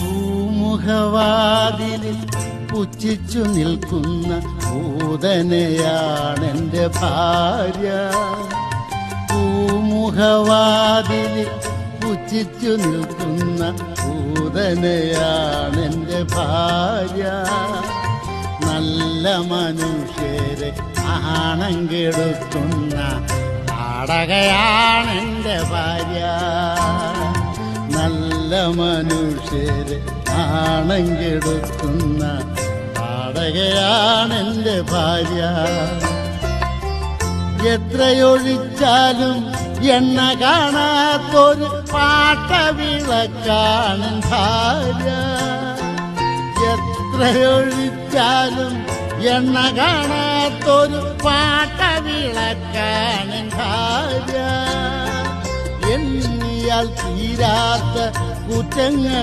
പൂമുഖവാതിലിൽ പുച്ഛിച്ചു നിൽക്കുന്ന പൂതനയാണെന്റെ ഭാര്യ. പൂമുഖവാതിലിൽ പുച്ഛിച്ചു നിൽക്കുന്ന പൂതനയാണെന്റെ ഭാര്യ. നല്ല മനുഷ്യരെ ആണം കെടുത്തുന്ന നാടകയാണെന്റെ ഭാര്യ. നല്ല മനുഷ്യരെ ആണം കെടുത്തുന്ന നാടകയാണെന്റെ ഭാര്യ. എത്രയൊഴിച്ചാലും എണ്ണ കാണാത്തൊരു പാട്ടവിളക്കാണ് ഭാര്യ. എത്രയൊഴിച്ചാലും എണ്ണ കാണാത്തൊരു പാട്ടവിളക്കാണ് ഭാര്യ. എണ്ണിയാൽ തീരാത്ത കുറ്റങ്ങൾ